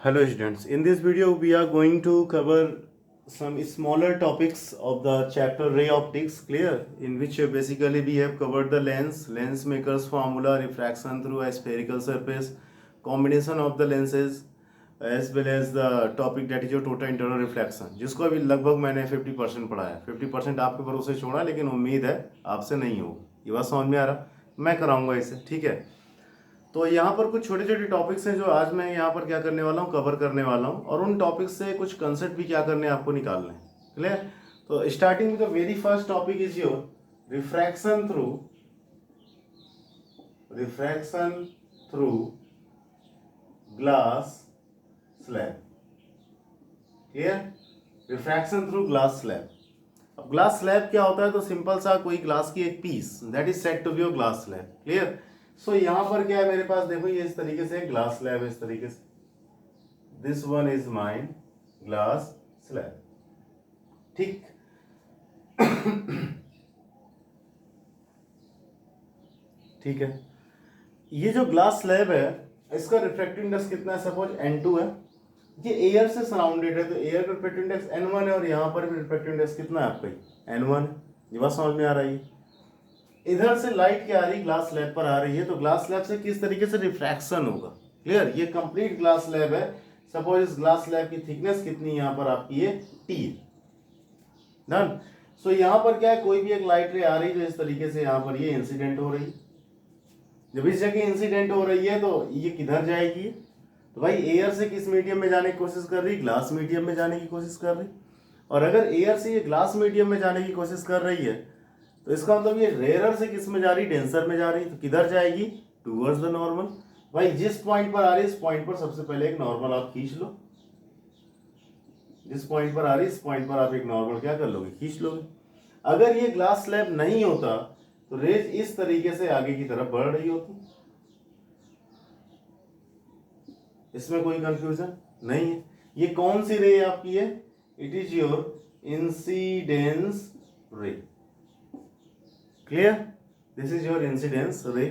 Hello students, in this video we are going to cover some smaller topics of the chapter ray optics, clear, in which basically we have covered the lens maker's formula, refraction through a spherical surface, combination of the lenses, as well as the topic that is your total internal reflection, जिसको अभी लगभग मैंने 50% पढ़ाया, 50% आपके भरोसे छोड़ा, लेकिन उम्मीद है आपसे नहीं हो, ये बात समझ में आ रहा, मैं कराऊंगा इसे, ठीक है। तो यहाँ पर कुछ छोटे छोटे टॉपिक्स हैं जो आज मैं यहाँ पर क्या करने वाला हूँ, कवर करने वाला हूँ, और उन टॉपिक्स से कुछ कंसेप्ट भी क्या करने हैं आपको निकालने हैं, क्लियर। तो starting with the very first topic is your refraction through glass slab, clear. Refraction through glass slab. अब ग्लास स्लैब क्या होता है, तो सिंपल सा कोई ग्लास की एक piece, that is said to be your glass slab, clear. So यहां पर क्या है मेरे पास, देखो ये इस तरीके से ग्लास स्लैब है, इस तरीके से, this one is mine glass slab, ठीक। ठीक है, ये जो ग्लास स्लैब है इसका रिफ्रैक्टिव इंडेक्स कितना है, सपोज n2 है, ये एयर से सराउंडेड है, तो एयर का रिफ्रैक्टिव इंडेक्स n1 है, और यहाँ पर भी रिफ्रैक्टिव इंडेक्स कितना है आपका, n1। ये बात समझ में आ रही है। इधर से लाइट क्या आ रही, ग्लास स्लैब पर आ रही है, तो ग्लास स्लैब से किस तरीके से रिफ्रैक्शन होगा, क्लियर। ये कंप्लीट ग्लास स्लैब है, सपोज इस ग्लास स्लैब की थिकनेस कितनी है यहाँ पर आपकी, ये t, डन। सो यहाँ पर क्या है, कोई भी एक लाइट रे आ रही है जो इस तरीके से यहाँ पर ये इंसिडेंट हो रही है। जब इस जगह इंसिडेंट हो रही है तो ये किधर जाएगी, तो भाई एयर से किस मीडियम में जाने की कोशिश कर रही, ग्लास मीडियम में जाने की कोशिश कर रही। और अगर एयर से ये ग्लास मीडियम में जाने की कोशिश कर रही है, तो इसका मतलब ये रेयरर से किस में जा रही, डेंसर में जा रही, तो किधर जाएगी, टूवर्ड्स द नॉर्मल। भाई जिस पॉइंट पर आ रही है, इस पॉइंट पर सबसे पहले एक नॉर्मल आप खींच लो, जिस पॉइंट पर आ रही है इस पॉइंट पर आप एक नॉर्मल क्या कर लोगे, खींच लोगे। अगर ये ग्लास स्लैब नहीं होता तो रेज इस तरीके से आगे की तरफ बढ़ रही होती, इसमें कोई कंफ्यूजन नहीं है। ये कौन सी रे आपकी है, इट इज योर इंसिडेंस रे, clear, this is your incidence रे।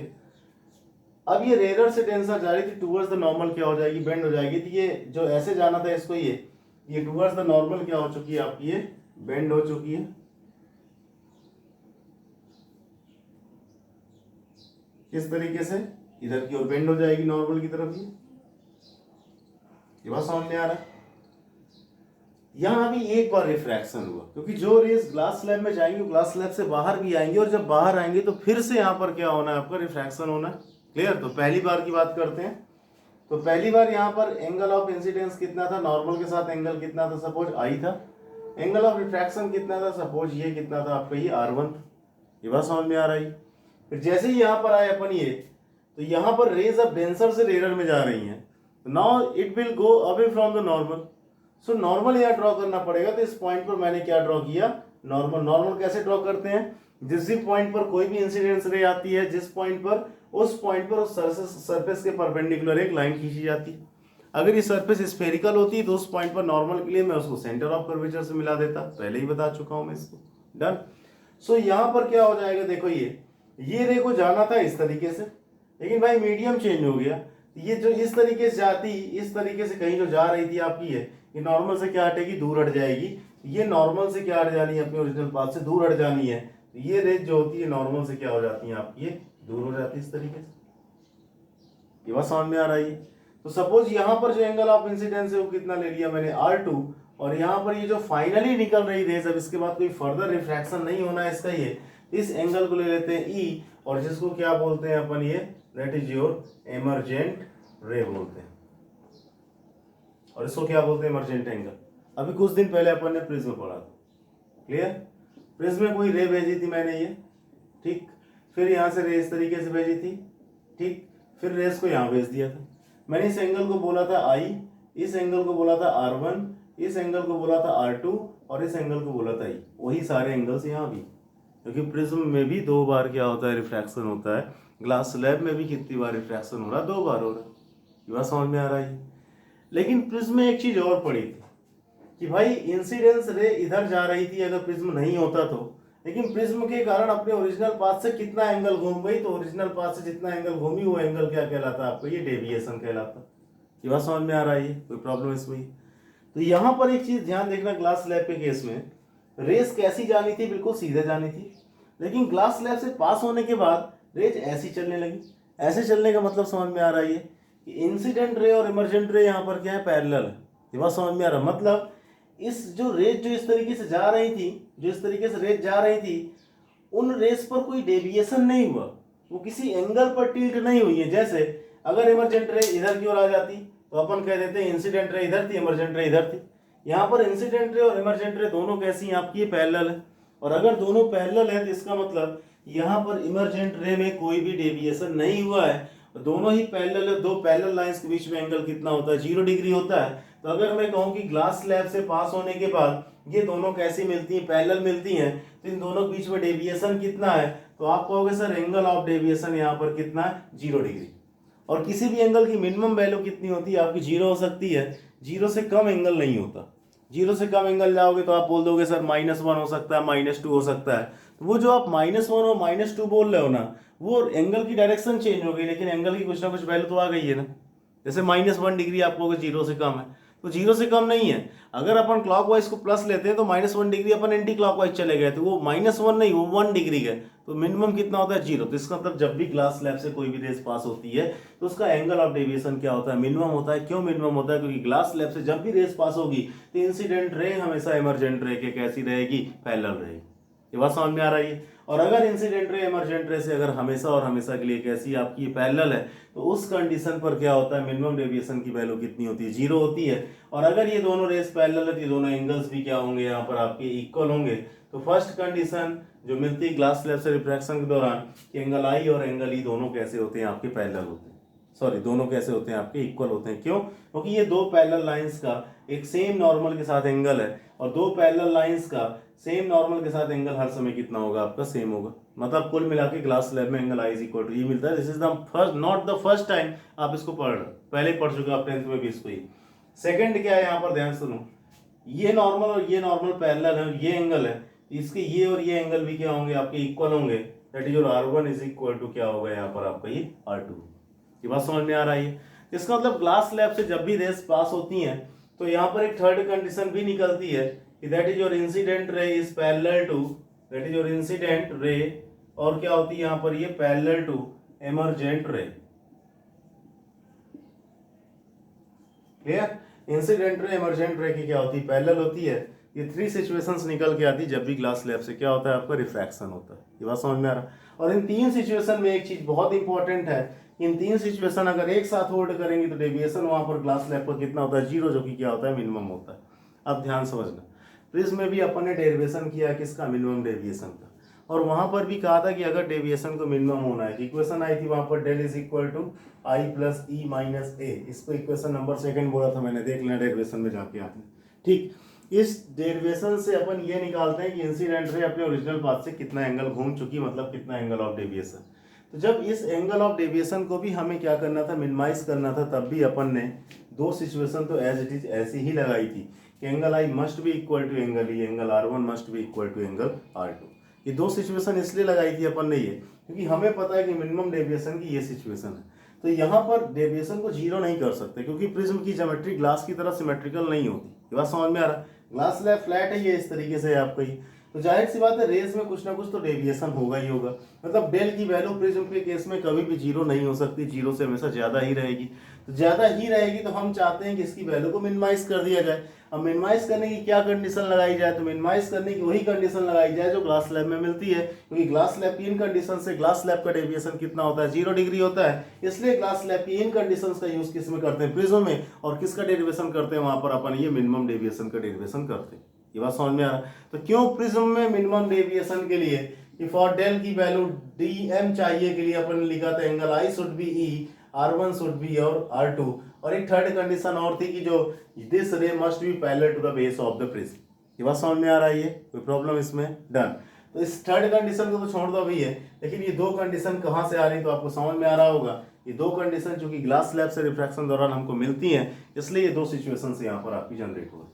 अब ये रेयर से डेंसर जा रही थी, टूवर्ड्स द नॉर्मल क्या हो जाएगी, बेंड हो जाएगी। तो ये जो ऐसे जाना था इसको, ये टूवर्ड्स द नॉर्मल क्या हो चुकी है आपकी, ये बेंड हो चुकी है। किस तरीके से, इधर की ओर बेंड हो जाएगी नॉर्मल की तरफ, ये बात समझ में आ रहा है। यहां भी एक बार रिफ्रैक्शन हुआ, क्योंकि जो रेज ग्लास स्लैब में जाएंगे ग्लास स्लैब से बाहर भी आएंगे, और जब बाहर आएंगे तो फिर से यहां पर क्या होना है आपका, रिफ्रैक्शन होना है, क्लियर। तो पहली बार की बात करते हैं। तो पहली बार यहां पर एंगल ऑफ इंसिडेंस कितना था, नॉर्मल के साथ एंगल कितना था, सपोज आई था। एंगल ऑफ रिफ्रैक्शन कितना था, सपोज ये कितना था आपका, ये r1। ये बात समझ में आ रही। फिर जैसे ही यहां पर आए अपन ये, तो यहां पर रेज अब डेंसर से रेयर में जा रही हैं, now it will go away from the normal. So normal यहाँ ड्रॉ करना पड़ेगा। तो इस पॉइंट पर मैंने क्या ड्रॉ किया, नॉर्मल। नॉर्मल कैसे ड्रॉ करते हैं, जिस भी पॉइंट पर कोई भी इंसिडेंस रे आती है, जिस पॉइंट पर उस सरफेस के परपेंडिकुलर एक लाइन खींची जाती है। अगर ये सरफेस स्फेरिकल होती तो उस पॉइंट पर नॉर्मल के लिए मैं उसको सेंटर ऑफ कर्वेचर से मिला देता, पहले ही बता चुका हूं मैं इसको, डन। सो यहां पर क्या हो जाएगा, देखो ये रे को जाना था इस तरीके से, लेकिन भाई मीडियम चेंज हो गया। ये जो इस तरीके से जाती, इस तरीके से कहीं जो जा रही थी आपकी है, ये नॉर्मल से क्या हटेगी, दूर हट जाएगी। ये नॉर्मल से क्या हट जानी है, अपने ओरिजिनल पाथ से दूर हट जानी है। ये रेज जो होती है नॉर्मल से क्या हो जाती है आपकी, ये दूर हो जाती है इस तरीके से। ये बात समझ में आ रही है। तो सपोज यहां पर जो एंगल ऑफ इंसिडेंस है वो कितना ले लिया मैंने, r2, और यहां पर ये जो फाइनली निकल रही रेज, अब इसके बाद कोई फर्दर रिफ्रैक्शन नहीं होना है इसका, ये इस एंगल को ले लेते हैं e, और जिसको क्या बोलते हैं अपन, ये दैट इज योर एमर्जेंट रे बोलते हैं, और इसको क्या बोलते हैं, इमर्जेंट एंगल। अभी कुछ दिन पहले अपन ने प्रिज्म पढ़ा था, क्लियर। प्रिज्म में कोई रे भेजी थी मैंने ये, ठीक। फिर यहां से रे इस तरीके से भेजी थी, ठीक। फिर रेस को यहां भेज दिया था मैंने। इस एंगल को बोला था आई, इस एंगल को बोला था r1, इस एंगल को बोला था r2, और इस एंगल को बोला था ई। वही सारे एंगल्स यहाँ भी, क्योंकि प्रिज्म में भी 2 बार क्या होता है, रिफ्रैक्शन होता है। ग्लास स्लैब में भी कितनी बार रिफ्रैक्शन हो रहा है, 2 बार हो रहा है। ये बात समझ में आ रहा है। लेकिन प्रिज्म में एक चीज और पड़ी थी कि भाई इंसिडेंस रे इधर जा रही थी अगर प्रिज्म नहीं होता तो, लेकिन प्रिज्म के कारण अपने ओरिजिनल पाथ से कितना एंगल घूम गई, तो ओरिजिनल पाथ से जितना एंगल घूमी वो एंगल क्या कहलाता है आपको, ये डेविएशन कहलाता। ये बात समझ में आ रही है, कोई प्रॉब्लम इसमें? तो यहाँ पर एक चीज ध्यान देखना, ग्लास स्लैब के केस में रेस कैसी जानी थी, बिल्कुल सीधे जानी थी, लेकिन ग्लास स्लैब से पास होने के बाद रेज ऐसी चलने लगी। ऐसे चलने का मतलब समझ में आ रहा है कि इंसिडेंट रे और इमर्जेंट रे यहाँ पर क्या है, पैरेलल है। ये बात समझ में आ रहा है, मतलब इस जो रेज जो इस तरीके से जा रही थी, जो इस तरीके से रेज जा रही थी, उन रेस पर कोई डेविएशन नहीं हुआ, वो किसी एंगल पर टिल्ट नहीं हुई है। जैसे अगर इमर्जेंट रे इधर की ओर आ जाती तो अपन कह देते हैं इंसिडेंट रे इधर थी, इमर्जेंट रे इधर थी। यहाँ पर इंसिडेंट रे और इमर्जेंट रे दोनों कैसी हैं आपकी, पैरेलल है। और अगर दोनों पैरेलल है तो इसका मतलब यहाँ पर इमर्जेंट रे में कोई भी डेविएशन नहीं हुआ है, दोनों ही पैरेलल है। दो पैरेलल लाइंस के बीच में एंगल कितना होता है, 0 डिग्री होता है। तो अगर मैं कहूँ कि ग्लास स्लैब से पास होने के बाद ये दोनों कैसी मिलती हैं, पैरेलल मिलती हैं, तो इन दोनों के बीच में डेविएशन कितना है, तो आप कहोगे सर एंगल ऑफ डेविएशन यहाँ पर कितना है, 0 डिग्री। और किसी भी एंगल की मिनिमम वैल्यू कितनी होती है आपकी, 0 हो सकती है, 0 से कम एंगल नहीं होता। 0 से कम एंगल जाओगे तो आप बोल दोगे सर -1 हो सकता है, -2 हो सकता है। तो वो जो आप -1 और -2 बोल रहे हो ना, वो एंगल की डायरेक्शन चेंज हो गई, लेकिन एंगल की कुछ ना कुछ वैल्यू तो आ गई है ना। जैसे -1 डिग्री आप कहोगे 0 से कम है, तो 0 से कम नहीं है। अगर अपन क्लॉकवाइज को प्लस लेते हैं तो -1 डिग्री अपन एंटी क्लॉकवाइज चले गए, तो वो -1 नहीं, वो 1 डिग्री है। तो मिनिमम कितना होता है, 0। तो इसका मतलब जब भी ग्लास स्लैब से कोई भी रेस पास होती है तो उसका एंगल ऑफ डेविएशन क्या होता है, मिनिमम होता है। क्यों मिनिमम होता है, क्योंकि ग्लास स्लैब से जब भी रेस पास होगी तो इंसिडेंट रे हमेशा इमर्जेंट रे के कैसी रहेगी, पैरेलल रहेगी। ये बात समझ में आ रही है। और अगर इंसिडेंट रे इमर्जेंट रे से अगर हमेशा और हमेशा के लिए कैसी आपकी पैरेलल है, तो उस कंडीशन पर क्या होता है, मिनिमम डेविएशन की वैल्यू कितनी होती है, 0 होती है। और अगर ये दोनों रेस पैरेलल है तो ये दोनों एंगल्स भी क्या होंगे, यहाँ पर आपके इक्वल होंगे। तो फर्स्ट कंडीशन जो मिलती है ग्लास स्लैब से रिफ्रैक्शन के दौरान कि एंगल आई और एंगल ई दोनों कैसे होते हैं, आपके पैरेलल होते हैं, सॉरी दोनों कैसे होते हैं, आपके इक्वल होते हैं। क्यों, क्योंकि ये दो पैरेलल लाइंस का एक सेम नॉर्मल के साथ एंगल है, और दो पैरेलल लाइंस का सेम नॉर्मल के साथ एंगल हर समय कितना होगा, आपका सेम होगा। मतलब कुल मिला के ग्लास स्लैब में angle i is equal to e मिलता है। This is the first, not the first time आप इसको पढ़ रहे हो, पहले ही पढ़ चुके आप 10th में भी इसको ही। सेकंड क्या है, यहाँ पर ध्यान सुनो, ये नॉर्मल और ये नॉर्मल पैरेलल है, ये एंगल है, इसके ये और ये एंगल भी क्या होंगे, आपके इक्वल होंगे। That is your R1 is equal to क्या होगा यहाँ पर आपका ये R2। ये बात समझ में आ रही है। इसका मतलब ग्लास स्लैब से जब भी रेस पास होती हैं तो यहाँ पर एक थर्ड कंडीशन भी निकलती है कि that is your incident ray is parallel to, that is your incident ray, और क्या होती है यहाँ पर ये parallel to emergent ray. Clear, incident ray emergent ray की क्या होती है, पैरेलल होती है। ये 3 सिचुएशंस निकल के आती है जब भी ग्लास स्लैब से क्या होता है, आपका रिफ्रैक्शन होता है। ये बात समझ में आ रहा है। और इन 3 सिचुएशन में एक चीज बहुत इंपॉर्टेंट है, इन 3 सिचुएशन अगर एक साथ होल्ड करेंगे तो डेविएशन वहां पर ग्लास स्लैब पर कितना होता है, 0, जो कि क्या होता है, मिनिमम होता है। अब ध्यान समझना, प्रिज्म में भी अपन ने डेरिवेशन किया किसका, मिनिमम डेविएशन का, और वहां पर भी कहा था कि अगर डेविएशन को मिनिमम होना है, इक्वेशन आई थी वहां पर del is equal to i plus e minus a. इसको इक्वेशन नंबर 2 बोला था मैंने, देख लेना डेरिवेशन में जाके आपने। ठीक, इस डेरिवेशन से अपन ये निकालते हैं कि इंसिडेंट रे अपने ओरिजिनल पाथ से कितना एंगल घूम चुकी, मतलब कितना एंगल ऑफ डेविएशन। तो जब इस एंगल ऑफ डेविएशन को भी हमें क्या करना था, मिनिमाइज करना था, तब भी अपन ने 2 सिचुएशन तो एज इट इज ऐसी ही लगाई थी कि angle I must be equal to angle E, angle R1 must be equal to angle R2। ये 2 सिचुएशन इसलिए लगाई थी अपन ने ये, क्योंकि हमें पता है कि मिनिमम डेविएशन की ये सिचुएशन है। तो यहाँ पर डेविएशन को 0 नहीं कर सकते, क्योंकि प्रिज्म की ज्योमेट्री ग्लास की तरह सिमेट्रिकल नहीं होती। ये बात समझ में आ रहा है। ग्लास स्लैब फ्लैट है, ये इस तरीके से है आपका ही, तो जाहिर सी बात है रेस में कुछ ना कुछ तो डेविएशन होगा ही होगा। मतलब डेल की वैल्यू प्रिज्म के केस में कभी भी 0 नहीं हो सकती, 0 से हमेशा ज्यादा ही रहेगी। तो ज्यादा ही रहेगी तो हम चाहते हैं कि इसकी वैल्यू को मिनिमाइज कर दिया जाए। अब मिनिमाइज करने की क्या कंडीशन लगाई जाए, तो मिनिमाइज करने की वही कंडीशन लगाई जाए जो ग्लास स्लैब में मिलती है, क्योंकि ग्लास स्लैब की इन कंडीशन से ग्लास स्लैब का डेविएशन कितना होता है, 0 डिग्री होता है। इसलिए ग्लास स्लैब की इन कंडीशन का यूज किस में करते हैं, प्रिज्म में, और किसका डेरिवेशन करते हैं, वहां पर अपन ये मिनिमम डेविएशन का डेरिवेशन करते हैं। ये बात समझ में आ रहा है। तो क्यों प्रिज्म में मिनिमम डेविएशन के लिए कि फॉर डेल की वैल्यू dm चाहिए के लिए अपन ने लिखा था angle I should be E, R1 should be और R2, और एक थर्ड कंडीशन और थी कि जो this ray must be parallel to the base of the prism. ये बात समझ में आ रहा है, ये कोई प्रॉब्लम इसमें, डन। तो इस थर्ड कंडीशन को तो छोड़ दो अभी है, लेकिन ये 2 कंडीशन कहाँ से आ रही तो आपको समझ में आ रहा होगा। ये 2 कंडीशन जो कि ग्लास स्लैब से रिफ्रैक्शन दौरान हमको मिलती हैं, इसलिए ये 2 सिचुएशन से यहाँ पर आपकी जनरेट हो।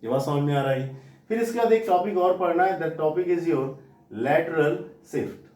ये बात समझ में आ रहा है। फिर इसके बाद एक टॉपिक और पढ़ना है, that topic is your lateral shift.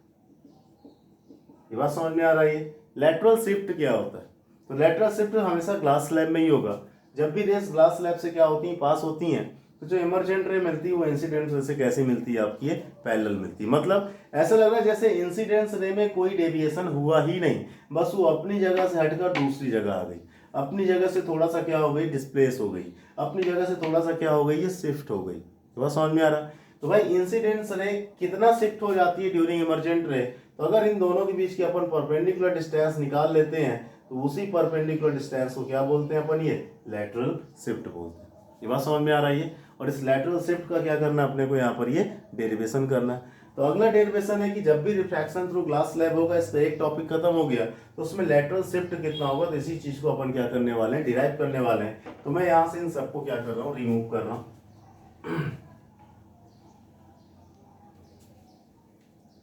ये बात समझ में आ रही है। लैटरल शिफ्ट क्या होता है, तो लेटरल शिफ्ट हमेशा ग्लास स्लैब में ही होगा। जब भी रेस ग्लास स्लैब से क्या होती है, पास होती हैं, तो जो इमरजेंट रे मिलती है वो इंसिडेंट रे से कैसे मिलती है आपकी, ये पैरेलल मिलती है। मतलब ऐसा लग रहा है जैसे इंसिडेंस रे में कोई डेविएशन हुआ ही नहीं, बस वो अपनी जगह से हटकर दूसरी जगह आ गई, अपनी जगह से थोड़ा सा क्या हो गई, डिस्प्लेस हो गई, अपनी जगह से थोड़ा सा क्या हो गई, ये शिफ्ट हो गई। तो बस समझ में आ रहा। तो भाई इंसिडेंस रे कितना शिफ्ट हो जाती है ड्यूरिंग इमरजेंट रे, तो अगर इन दोनों के बीच की अपन परपेंडिकुलर डिस्टेंस निकाल लेते हैं तो उसी परपेंडिकुलर डिस्टेंस को क्या बोलते हैं अपन, ये लैटरल शिफ्ट बोलते हैं। ये बात समझ में आ रही है। और इस लैटरल शिफ्ट का क्या करना अपने को, यहाँ पर ये डेरिवेशन करना। तो अगला डेरिवेशन है कि जब भी रिफ्रैक्शन थ्रू ग्लास स्लैब होगा, इसका एक टॉपिक खत्म हो गया, तो उसमें लैटरल शिफ्ट कितना होगा, तो इसी चीज को अपन क्या करने वाले हैं, डिराइव करने वाले हैं। तो मैं यहाँ से इन सबको क्या कर रहा हूँ, रिमूव कर रहा हूँ।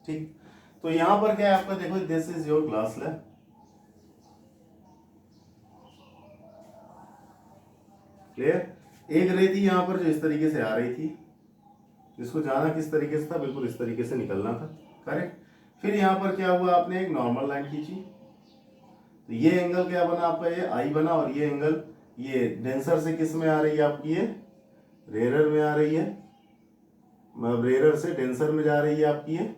ठीक, तो यहां पर क्या है आपका, देखो this is your glass slab, clear. एक रे थी यहां पर जो इस तरीके से आ रही थी, जिसको जाना किस तरीके से था, बिल्कुल इस तरीके से निकलना था, करेक्ट। फिर यहां पर क्या हुआ, आपने एक नॉर्मल लाइन खींची, तो ये एंगल क्या बना आपका, ये आई बना, और ये एंगल ये डेंसर से किस में आ रही है आपकी, ये रेयरर में आ रही है, मतलब रेयरर से डेंसर में जा रही है आपकी, ये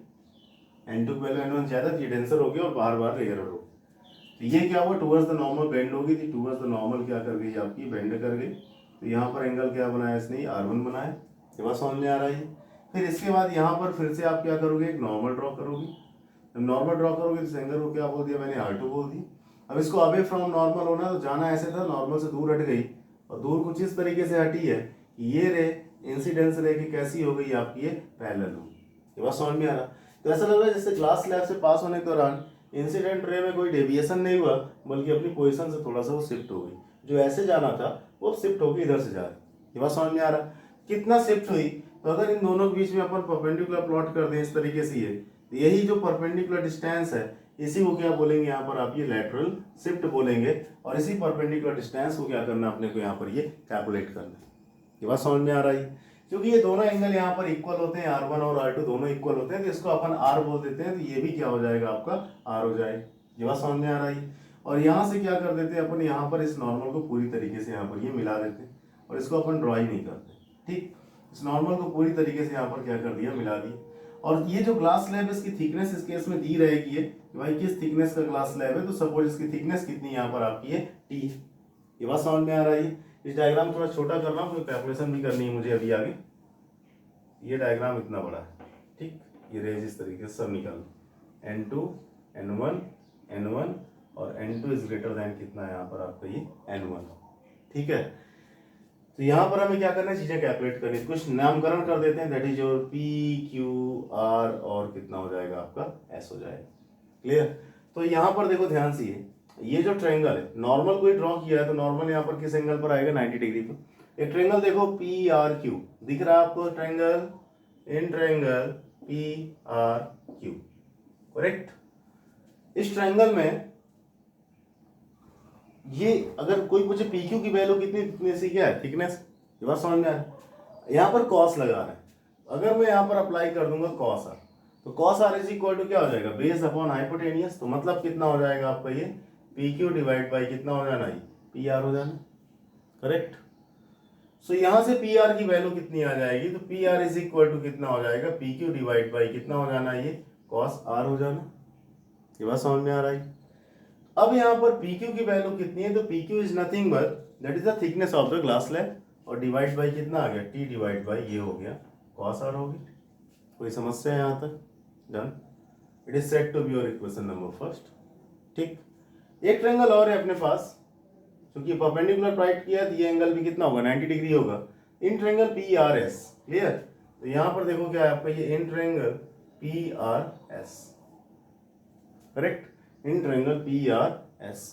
N2 की वैल्यू N1 ज्यादा थी, डेंसर हो गया और बार बार रेयरर हो गया। तो ये क्या हुआ, टूवर्ड्स द नॉर्मल बेंड होगी थी, टूवर्ड्स द नॉर्मल क्या कर गई आपकी, बेंड कर गई। तो यहाँ पर एंगल क्या बनाया इसने, R1 बनाया। ये बात समझ में आ रही है। फिर इसके बाद यहाँ पर फिर से आप क्या करोगे, एक नॉर्मल ड्रॉ करोगे। जब नॉर्मल ड्रॉ करोगे तो इस एंगल को क्या बोल दिया मैंने, R2 बोल दी। अब इसको अवे फ्रॉम नॉर्मल होना, तो जाना ऐसे था, नॉर्मल से दूर हट गई, और दूर कुछ इस तरीके से हटी है कि ये रे इंसिडेंस रे की कैसी हो गई आपकी, ये पैरेलल हो। ये बात समझ में आ रहा। तो ऐसा लग रहा है जैसे ग्लास स्लैब से पास होने के दौरान इंसिडेंट रे में कोई डेविएशन नहीं हुआ, बल्कि अपनी पोजीशन से थोड़ा सा वो शिफ्ट हो गई, जो ऐसे जाना था वो शिफ्ट होकर इधर से जा रही। ये बात समझ में आ रहा। कितना शिफ्ट हुई, तो अगर इन दोनों के बीच में अपन परपेंडिकुलर प्लॉट कर दें इस तरीके से, ये यही जो परपेंडिकुलर डिस्टेंस है, इसी को क्या बोलेंगे यहाँ पर आप, ये लैटरल शिफ्ट बोलेंगे। और इसी परपेंडिकुलर डिस्टेंस को क्या करना अपने को, यहाँ पर ये कैलकुलेट करना। ये बात समझ में आ रही। क्योंकि ये दोनों एंगल यहाँ पर इक्वल होते हैं, R1 और R2 दोनों इक्वल होते हैं, तो इसको अपन R बोल देते हैं, तो ये भी क्या हो जाएगा आपका, R हो जाएगा। ये बात समझ में आ रही। और यहाँ से क्या कर देते हैं अपन, यहाँ पर इस नॉर्मल को पूरी तरीके से यहाँ पर ये मिला देते हैं, और इसको अपन ड्रॉ ही नहीं करते। ठीक, इस नॉर्मल को पूरी तरीके से यहाँ पर क्या कर दिया, मिला दिया। और ये जो ग्लास स्लैब इसकी थिकनेस इस केस में दी रहेगी है कि भाई किस थिकनेस का ग्लास स्लैब है, तो सपोज इसकी थिकनेस कितनी यहाँ पर आपकी है, T। ये बात समझ में आ रही है। इस डायग्राम थोड़ा छोटा कर रहा हूँ क्योंकि कैलकुलेशन भी करनी है मुझे अभी आगे। ये डायग्राम इतना बड़ा है, ठीक। ये रेंज इस तरीके से सब निकाल, N2 N1 N1 और N2 इज ग्रेटर देन कितना है यहाँ पर आपका, ये N1, ठीक है। तो यहाँ पर हमें क्या करना है, चीजें कैलकुलेट करनी है, कुछ नामकरण कर देते हैं, that is your P Q R और कितना हो जाएगा आपका S हो जाएगा, क्लियर। तो यहाँ पर देखो ध्यान से, ये जो ट्रायंगल है, नॉर्मल कोई ड्रॉ किया है तो नॉर्मल यहाँ पर किस एंगल पर आएगा, 90 डिग्री पर। एक ट्रायंगल देखो PRQ दिख रहा है आपको, triangle in triangle PRQ, correct. इस ट्रायंगल में ये अगर कोई पूछे PQ की वैल्यू कितनी सी क्या है, थिकनेस, ये बात समझ में आ रहा है। यहाँ पर कॉस लगा रहा है, अगर मैं यहाँ पर अप्लाई कर दूंगा कॉस आर, तो cos R is equal to क्या हो जाएगा, बेस अपॉन हाइपोटेनियस। तो मतलब कितना हो जाएगा आपका, ये PQ डिवाइड बाई कितना हो जाना, ये PR हो जाना, करेक्ट। सो यहाँ से PR की वैल्यू कितनी आ जाएगी, तो PR इज इक्वल टू कितना हो जाएगा, PQ डिवाइड बाई कितना हो जाना, ये कॉस R हो जाना। ये बात समझ में आ रहा है। अब यहाँ पर PQ की वैल्यू कितनी है, तो PQ is nothing but that is the thickness of the glass slab, और डिवाइड बाई कितना आ गया, T डिवाइड बाई ये हो गया कॉस R हो गई। कोई समस्या है यहाँ तक, done. It is set to be your equation number first, ठीक। एक ट्रायंगल और है अपने पास, क्योंकि परपेंडिकुलर राइट किया तो ये एंगल भी कितना होगा, 90 डिग्री होगा, इन ट्रायंगल PRS, क्लियर। तो यहाँ पर देखो क्या है आपका, ये in triangle PRS, correct, in triangle PRS।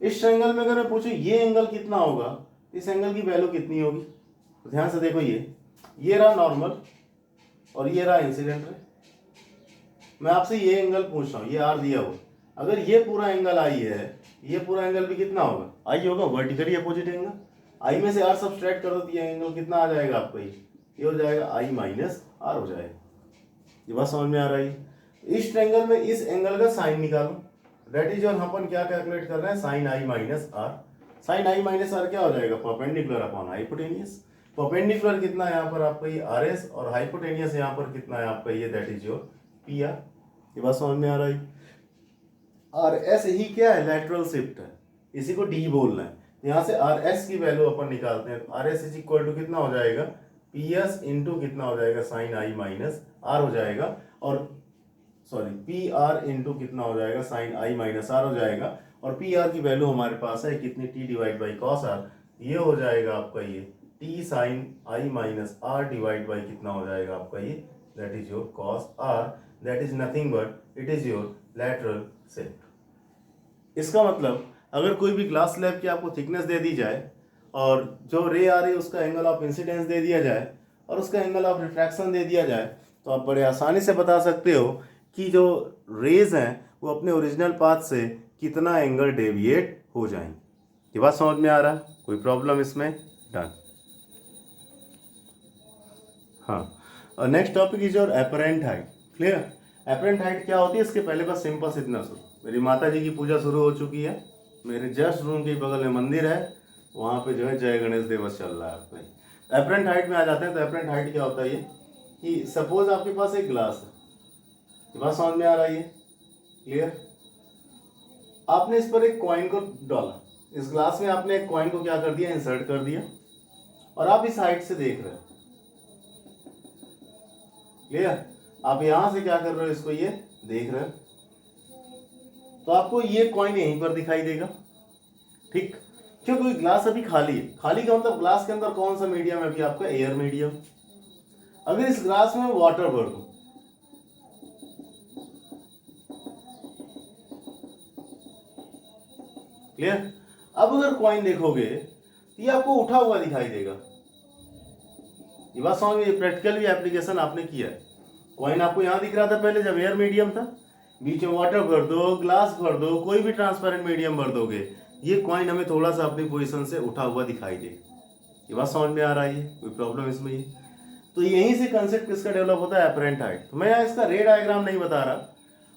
इस ट्रायंगल में अगर मैं पूछूं ये एंगल कितना होगा, इस एंगल की वैल्यू कितनी होगी, तो ध्यान से देखो, ये रहा नॉर्मल और ये रहा इंसिडेंट रे। मैं आपसे ये एंगल पूछ रहा हूँ, ये R दिया हुआ, अगर ये पूरा एंगल I है, ये पूरा एंगल भी कितना होगा, I होगा, वर्टिकली अपोजिट एंगल। I में से R सब्सट्रैक्ट कर दो तो ये एंगल कितना आ जाएगा आपका, ये हो जाएगा I माइनस R हो जाएगा। ये बात समझ में आ रही है। इस ट्रायंगल में इस एंगल का साइन निकालो, दैट इज और अपन क्या कैलकुलेट कर रहे हैं, sin I minus R. Sin I minus R क्या हो जाएगा, परपेंडिकुलर अपॉन हाइपोटेनियस। परपेंडिकुलर कितना है यहाँ पर आपका ये आर एस, और हाइपोटेनियस यहाँ पर कितना है आपका ये, that is your P R. ये बात समझ में आ रही। आर एस ही क्या है, लेटरल शिफ्ट है, इसी को डी बोलना है। यहाँ से आर एस की वैल्यू अपन निकालते हैं, R S is equal to कितना हो जाएगा, पी एस इंटू कितना हो जाएगा, साइन आई माइनस आर हो जाएगा, और सॉरी पी आर इंटू कितना हो जाएगा, साइन आई माइनस आर हो जाएगा। और पी आर की वैल्यू हमारे पास है कितनी, T divide by cos R. ये हो जाएगा आपका ये T sin I minus R divide by कितना हो जाएगा आपका ये, that is your cos R, that is nothing but it is your lateral shift. इसका मतलब अगर कोई भी ग्लास स्लैब की आपको थिकनेस दे दी जाए और जो रे आ रही है उसका एंगल ऑफ इंसिडेंस दे दिया जाए और उसका एंगल ऑफ रिफ्रैक्शन दे दिया जाए, तो आप बड़े आसानी से बता सकते हो कि जो रेज हैं वो अपने ओरिजिनल पाथ से कितना एंगल डेविएट हो जाएंगे। ये बात समझ में आ रहा है, कोई प्रॉब्लम इसमें, डन। हाँ, और next topic is your apparent height. Clear, apparent height क्या होती है, इसके पहले बस सिंपल से इतना सुनो। मेरी माता जी की पूजा शुरू हो चुकी है, मेरे जस्ट रूम के बगल में मंदिर है, वहाँ पे जो है जय गणेश दिवस चल रहा है आपका। एपरेंट हाइट में आ जाते हैं। तो एपरेंट हाइट क्या होता है ये, कि सपोज आपके पास एक ग्लास है, ये बात समझ में आ रही है, क्लियर। आपने इस पर एक कॉइन को डाला, इस ग्लास में आपने एक कॉइन को क्या कर दिया, इंसर्ट कर दिया, और आप इस हाइट से देख रहे हो, क्लियर। आप यहां से क्या कर रहे हो, इसको ये देख रहे हो, तो आपको ये कॉइन यहीं पर दिखाई देगा, ठीक। क्योंकि ग्लास अभी खाली है। खाली का मतलब ग्लास के अंदर कौन सा मीडियम है अभी आपका, एयर मीडियम। अगर इस ग्लास में वाटर भर दूं, क्लियर। अब अगर कॉइन देखोगे तो ये आपको उठा हुआ दिखाई देगा। ये बात समझ में, प्रैक्टिकल भी एप्लीकेशन आपने किया है। कॉइन आपको यहां दिख रहा था पहले जब एयर मीडियम था, बीच में वाटर भर दो, ग्लास भर दो, कोई भी ट्रांसपेरेंट मीडियम भर दोगे, ये कॉइन हमें थोड़ा सा अपनी पोजीशन से उठा हुआ दिखाई दे। ये बात समझ में आ रहा है, कोई प्रॉब्लम इसमें ही। तो यहीं से कंसेप्ट किसका डेवलप होता है, एपरेंट हाइट। तो मैं यहाँ इसका रे डायग्राम नहीं बता रहा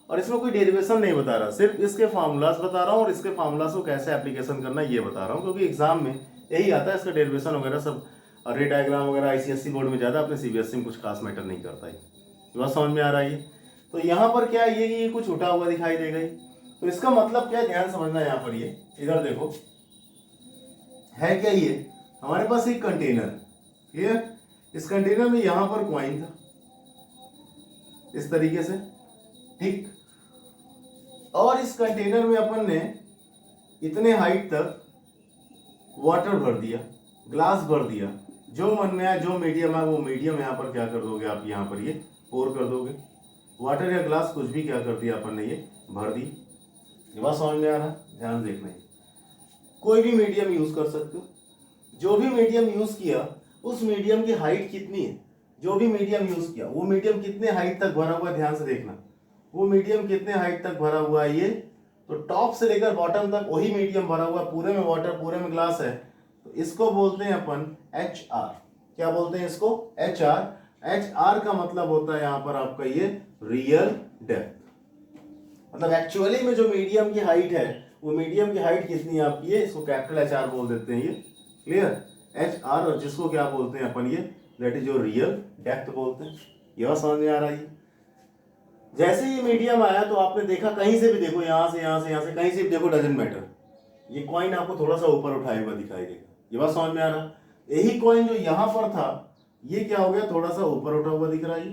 और इसमें कोई डेरिवेशन नहीं बता रहा, सिर्फ इसके फार्मूलाज बता रहा हूँ और इसके फार्मूलाज को कैसे एप्लीकेशन करना है ये बता रहा हूँ, क्योंकि एग्जाम में यही आता है, इसका डेरिवेशन वगैरह सब। रे डायग्राम वगैरह आईसीएससी बोर्ड में ज़्यादा, अपने सीबीएसई में कुछ खास मैटर नहीं करता है। ये बात समझ में आ रहा है। तो यहाँ पर क्या है, ये कुछ उठा हुआ दिखाई देगा। तो इसका मतलब क्या है, ध्यान समझना। यहाँ पर ये इधर देखो है क्या, ये हमारे पास एक कंटेनर है, क्लियर। इस कंटेनर में यहाँ पर कॉइन था इस तरीके से, ठीक। और इस कंटेनर में अपन ने इतने हाइट तक वाटर भर दिया, ग्लास भर दिया, जो मन में आया, जो मीडियम है वो मीडियम यहाँ पर क्या कर दोगे आप, यहाँ पर ये पोर कर दोगे। वाटर या ग्लास कुछ भी क्या कर दिया अपन ने, ये भर दी। ये बात समझ में आ रहा, ध्यान देखना है। कोई भी मीडियम यूज कर सकते हो, जो भी मीडियम यूज किया उस मीडियम की हाइट कितनी है, जो भी मीडियम यूज किया वो मीडियम कितने हाइट तक भरा हुआ है, ध्यान से देखना। वो मीडियम कितने हाइट तक भरा हुआ है, ये तो टॉप से लेकर बॉटम तक वही मीडियम भरा हुआ है, पूरे में वाटर, पूरे में ग्लास है, तो इसको बोलते हैं अपन एच आर। क्या बोलते हैं इसको, एच आर। एच आर का मतलब होता है यहाँ पर आपका ये रियल डेप्थ। मतलब एक्चुअली में जो मीडियम की हाइट है, वो मीडियम की हाइट कितनी है आपकी, ये इसको कैपिटल एच आर बोल देते हैं, ये क्लियर। एच आर, और जिसको क्या बोलते हैं अपन ये, दैट इज जो रियल डेप्थ बोलते हैं। ये बात समझ में आ रहा है। जैसे ये मीडियम आया तो आपने देखा, कहीं से भी देखो, यहाँ से यहाँ से यहाँ से कहीं से भी देखो, डजंट मैटर, ये कॉइन आपको थोड़ा सा ऊपर उठाए हुआ दिखाई देगा। ये बात समझ में आ रहा। यही कॉइन जो यहां पर था, ये क्या हो गया, थोड़ा सा ऊपर उठा हुआ दिख रहा है।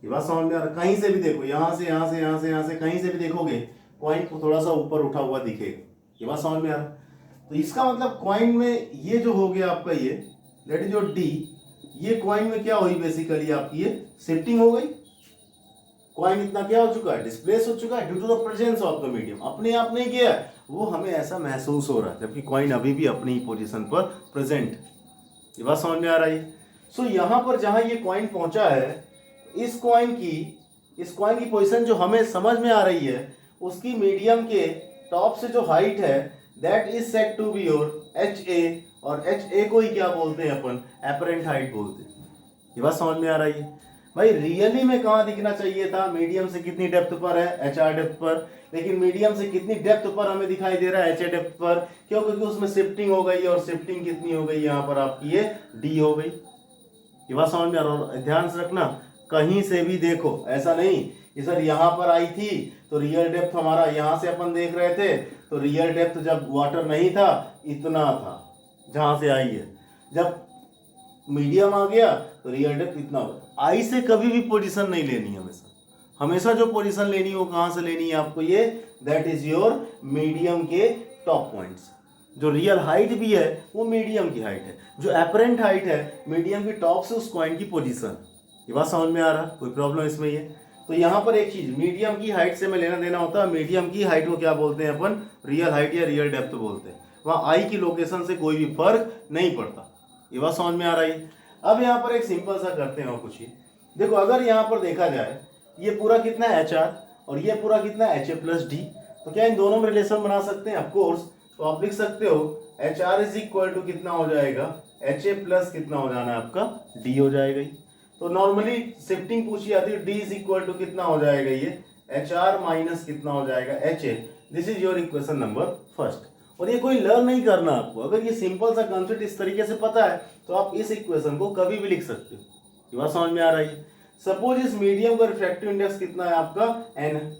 ये बात समझ में आ रहा। कहीं से भी देखो, यहां से यहाँ से यहाँ से यहाँ से कहीं से भी देखोगे, कॉइन को थोड़ा सा ऊपर उठा हुआ दिखेगा। ये बात समझ में आ रहा। तो इसका मतलब कॉइन में ये जो हो गया आपका ये, दैट इज योर डी, ये कॉइन में क्या हुई, बेसिकली आपकी ये शिफ्टिंग हो गई। कॉइन इतना क्या हो चुका है, डिस्प्लेस हो चुका है due to the presence of the medium. अपने आप नहीं गया, वो हमें ऐसा महसूस हो रहा है, जबकि कॉइन अभी भी अपनी ही पोजीशन पर प्रेजेंट। ये बात समझ में आ रही है। सो यहाँ पर जहां ये कॉइन पहुंचा है, इस कॉइन की पोजीशन जो हमें समझ में आ रही है, उसकी मीडियम के टॉप से जो हाइट है, that is set to be your H A, और एच ए को ही क्या बोलते हैं अपन, एपरेंट हाइट बोलते हैं। ये बात समझ में आ रही है। भाई रियली में कहाँ दिखना चाहिए था, मीडियम से कितनी डेप्थ पर है, एच आर डेप्थ पर, लेकिन मीडियम से कितनी डेप्थ पर हमें दिखाई दे रहा है, एच ए डेप्थ पर। क्यों? क्योंकि उसमें शिफ्टिंग हो गई और शिफ्टिंग कितनी हो गई यहाँ पर आपकी, ये डी हो गई। ये बात समझ में आ रहा है? ध्यान से रखना, कहीं से भी देखो, ऐसा नहीं कि सर यहाँ पर आई थी तो रियल डेप्थ हमारा यहाँ से अपन देख रहे थे, तो रियल डेप्थ जब वाटर नहीं था इतना था जहाँ से आई है, जब मीडियम आ गया तो रियल डेप्थ इतना होगा। आई से कभी भी पोजीशन नहीं लेनी, हमेशा हमेशा जो पोजीशन लेनी है वो कहाँ से लेनी है आपको, ये दैट इज योर मीडियम के टॉप पॉइंट्स। जो रियल हाइट भी है वो मीडियम की हाइट है, जो एपरेंट हाइट है मीडियम की टॉप से उस कॉइन की पोजीशन। ये बात समझ में आ रहा, कोई प्रॉब्लम इसमें ये? तो यहाँ पर एक चीज, मीडियम की हाइट से में लेना देना होता है। मीडियम की हाइट को क्या बोलते हैं अपन, रियल हाइट या रियल डेप्थ बोलते हैं। वहाँ आई की लोकेशन से कोई भी फर्क नहीं पड़ता। ये बात समझ में आ रही है? अब यहाँ पर एक सिंपल सा करते हैं और कुछ ही देखो, अगर यहाँ पर देखा जाए ये पूरा कितना है एच आर और ये पूरा कितना है एच ए प्लस डी, तो क्या इन दोनों में रिलेशन बना सकते हैं? ऑफकोर्स। तो आप लिख सकते हो H R is equal to कितना हो जाएगा, एच ए प्लस कितना हो जाना है आपका, डी हो जाएगा। तो नॉर्मली शिफ्टिंग पूछी जाती है, डी इज इक्वल टू कितना हो जाएगा, ये एच आर माइनस कितना हो जाएगा, H A. This is your equation number first. और ये कोई लर्न नहीं करना आपको, अगर ये सिंपल सा कंसेप्ट इस तरीके से पता है तो आप इस इक्वेशन को कभी भी लिख सकते हो। ये बात समझ में आ रही है? सपोज इस मीडियम का रिफ्रैक्टिव इंडेक्स कितना है आपका, एन है।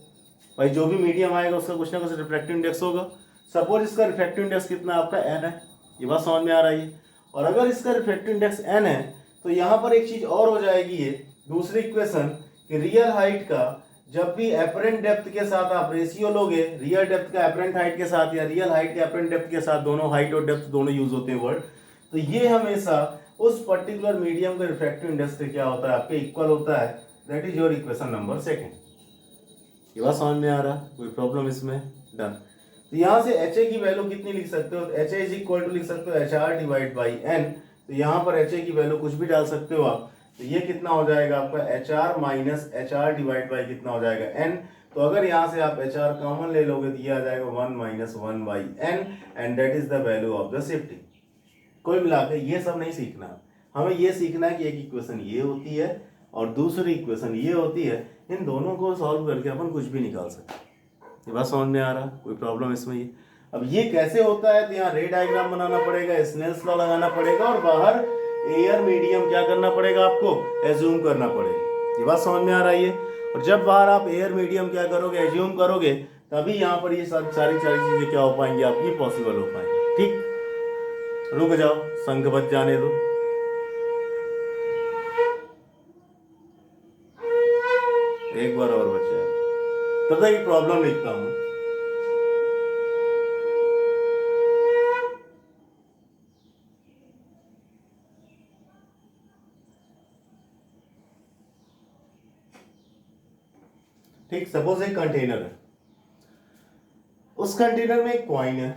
भाई जो भी मीडियम आएगा उसका कुछ ना कुछ रिफ्रैक्टिव इंडेक्स होगा। सपोज इसका रिफ्रैक्टिव इंडेक्स कितना है आपका, एन है। ये बात समझ में आ रही है? और अगर इसका रिफ्रैक्टिव इंडेक्स एन है तो यहाँ पर एक चीज और हो जाएगी, ये दूसरी इक्वेशन कि रियल हाइट का जब भी एपरेंट डेप्थ के साथ आप रेशियो लोगे, रियल डेप्थ का एपरेंट हाइट के साथ या रियल हाइट के एपरेंट डेप्थ के साथ, दोनों हाइट और डेप्थ दोनों यूज होते हैं वर्ड, तो ये हमेशा उस पर्टिकुलर मीडियम का रिफ्रैक्टिव इंडेक्स से क्या होता है आपके, इक्वल होता है। That is your equation number second. ये बात समझ में आ रहा, कोई प्रॉब्लम इसमें? डन। तो यहाँ से एच ए की वैल्यू कितनी लिख सकते हो, H A is equal to लिख सकते हो H R divide by N. तो यहाँ पर एच ए की वैल्यू कुछ भी डाल सकते हो आप, तो ये कितना हो जाएगा आपका, H R minus H R divide by कितना हो जाएगा, एन। तो अगर यहाँ से आप एच आर कॉमन ले लोगे तो ये आ जाएगा 1 minus 1 by N, and that is the value of the shifting. कोई मिलाकर ये सब नहीं सीखना, हमें ये सीखना है कि एक इक्वेशन ये होती है और दूसरी इक्वेशन ये होती है, इन दोनों को सॉल्व करके अपन कुछ भी निकाल सकते। ये बात समझ में आ रहा, कोई प्रॉब्लम इसमें? ये अब ये कैसे होता है, तो यहाँ रे डायग्राम बनाना पड़ेगा, स्नेल्स लॉ लगाना पड़ेगा और बाहर एयर मीडियम क्या करना पड़ेगा आपको, एज्यूम करना पड़ेगा। ये बात समझ में आ रही है? और जब बाहर आप एयर मीडियम क्या करोगे, एज्यूम करोगे, तभी यहाँ पर ये सारी चीजें क्या हो पाएंगी आपकी, पॉसिबल हो पाएंगी। ठीक, रुक जाओ, संघ बच जाने दो। एक बार और बचा है, तब तक एक प्रॉब्लम लिखता हूं। ठीक, सपोज एक कंटेनर है, उस कंटेनर में एक कॉइन है,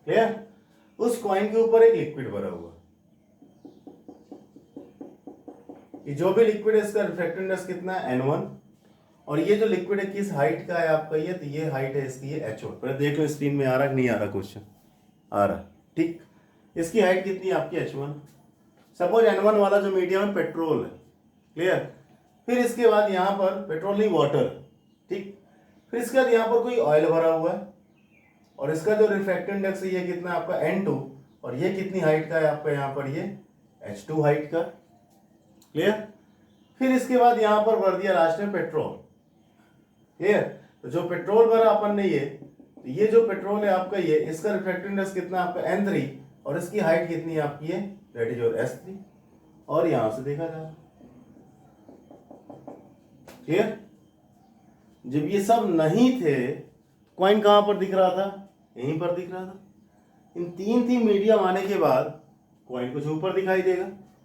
क्लियर? उस कॉइन के ऊपर एक लिक्विड भरा हुआ, ये जो भी लिक्विड है इसका रिफ्रैक्टिव इंडेक्स कितना है, n1। और ये जो लिक्विड है किस हाइट का है आपका, ये तो ये हाइट है इसकी, ये h1। पहले देख लो स्क्रीन में आ रहा कि नहीं आ रहा क्वेश्चन, आ रहा। ठीक, इसकी हाइट कितनी है आपकी, h1। सपोज n1 वाला जो मीडियम है पेट्रोल है, क्लियर? फिर इसके बाद यहाँ पर पेट्रोल नहीं, वाटर, ठीक। फिर इसके बाद यहाँ पर कोई ऑयल भरा हुआ है और इसका जो रिफ्रैक्टिव इंडेक्स है ये कितना है आपका, n2। और ये कितनी हाइट का है आपका, यहाँ पर ये h2 हाइट का, क्लियर? फिर इसके बाद यहाँ पर भर दिया लास्ट में पेट्रोल, क्लियर? तो जो पेट्रोल भरा अपन ने तो ये जो पेट्रोल है आपका, ये इसका रिफ्रैक्टिव इंडेक्स कितना है आपका, n3। और इसकी हाइट कितनी है आपकी, ये दैट इज योर s3। और यहां से देखा जाए, क्लियर? जब ये सब नहीं थे, कॉइन कहां पर दिख रहा था, यहीं पर दिख रहा था। इन तीन मीडियम आने के बाद कॉइन कुछ ऊपर दिखाई देगा।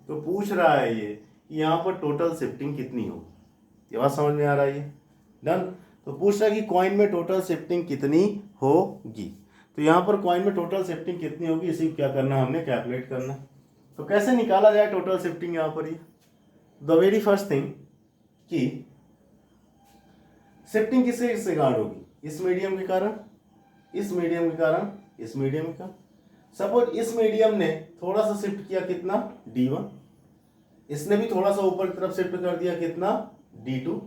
तो पूछ रहा है ये कि यहाँ पर टोटल शिफ्टिंग कितनी होगी। ये बात समझ में आ रही है? डन। तो पूछ रहा है कि कॉइन में टोटल शिफ्टिंग कितनी होगी। तो यहाँ पर कॉइन में टोटल शिफ्टिंग कितनी होगी, इसी क्या करना, हमने कैलकुलेट करना। तो कैसे निकाला जाए टोटल शिफ्टिंग यहाँ पर? ये द वेरी फर्स्ट थिंग कि शिफ्टिंग किससे कारण होगी, इस मीडियम के कारण, इस मीडियम के कारण, इस मीडियम का। सपोज इस मीडियम ने थोड़ा सा शिफ्ट किया, कितना, d1। इसने भी थोड़ा सा ऊपर की तरफ शिफ्ट कर दिया कितना, D2,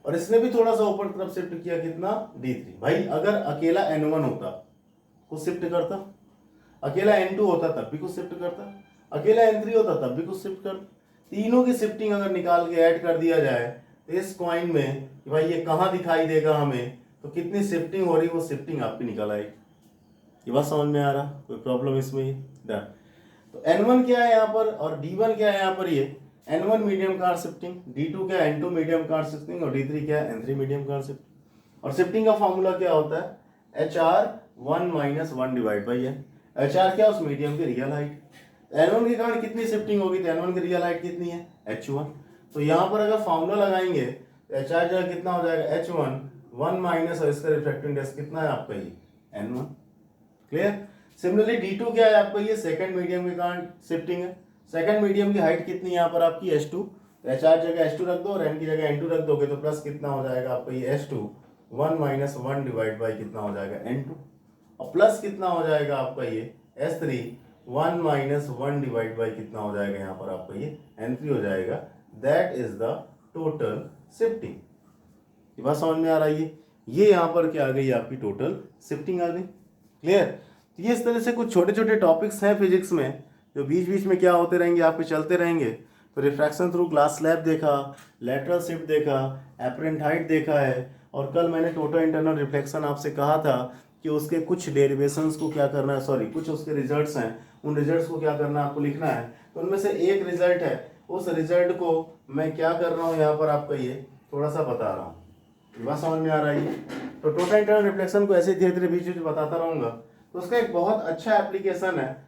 और इसने भी थोड़ा सा ऊपर की तरफ शिफ्ट किया कितना, D3। भाई अगर अकेला N1 होता कुछ शिफ्ट करता, अकेला N2 होता तब भी कुछ शिफ्ट करता, अकेला N3 होता तब भी कुछ शिफ्ट करता। तीनों की शिफ्टिंग अगर निकाल के ऐड कर दिया जाए तो इस कॉइन में कि भाई ये कहाँ दिखाई देगा हमें, तो कितनी शिफ्टिंग हो रही, वो शिफ्टिंग आपकी निकल आएगी। ये बात समझ में आ रहा, कोई प्रॉब्लम इसमें ही डन। तो N1 क्या है यहाँ पर और D1 क्या है यहाँ पर, ये N1 medium car shifting, D2 क्या है N2 मीडियम कार शिफ्टिंग, और D3 क्या है N3 मीडियम कार शिफ्टिंग। और शिफ्टिंग का फॉर्मूला क्या होता है, HR 1 - 1 divide by N। HR क्या, उस मीडियम की रियल हाइट। N1 के कारण कितनी शिफ्टिंग होगी, तो N1 की रियल हाइट कितनी है, H1। तो यहाँ पर अगर फॉर्मूला लगाएंगे तो HR जगह कितना हो जाएगा, H1 1 माइनस, और इसका रिफ्रैक्टिव इंडेक्स कितना है आपका, ये N1। क्लियर। सिमिलरली D2 क्या है आपका, ये सेकंड मीडियम के कारण शिफ्टिंग है। सेकंड मीडियम की हाइट कितनी है यहाँ पर आपकी, H2। तो HR जगह H2 रख दो और N की जगह N2 रख दोगे तो प्लस कितना हो जाएगा आपका, ये H2 1 - 1 डिवाइड बाई कितना हो जाएगा, N2। और प्लस कितना हो जाएगा आपका, ये S3 1 - 1 डिवाइड बाई कितना हो जाएगा यहाँ पर आपका, ये N3 हो जाएगा। That is the total shifting. ये बात समझ में आ रही है, ये यहाँ पर क्या आ गई आपकी, टोटल शिफ्टिंग आ गई। क्लियर। तो ये इस तरह से कुछ छोटे छोटे टॉपिक्स हैं फिजिक्स में जो बीच बीच में क्या होते रहेंगे, आपके चलते रहेंगे। तो रिफ्रैक्शन थ्रू ग्लास स्लैब देखा, लेटरल शिफ्ट देखा, एपरेंट हाइट देखा है, और कल मैंने टोटल इंटरनल रिफ्लेक्शन आपसे कहा था कि उसके कुछ डेरिवेशंस को क्या करना है, सॉरी कुछ उसके रिजल्ट्स हैं, उन रिजल्ट्स को क्या करना है आपको लिखना है। तो उनमें से एक रिजल्ट है, उस रिजल्ट को मैं क्या कर रहा हूँ यहाँ पर आपका, ये थोड़ा सा बता रहा हूँ। बात समझ में आ रहा है। तो टोटल इंटरनल रिफ्लेक्शन को ऐसे धीरे धीरे बीच बीच बताता रहूँगा। तो उसका एक बहुत अच्छा एप्लीकेशन है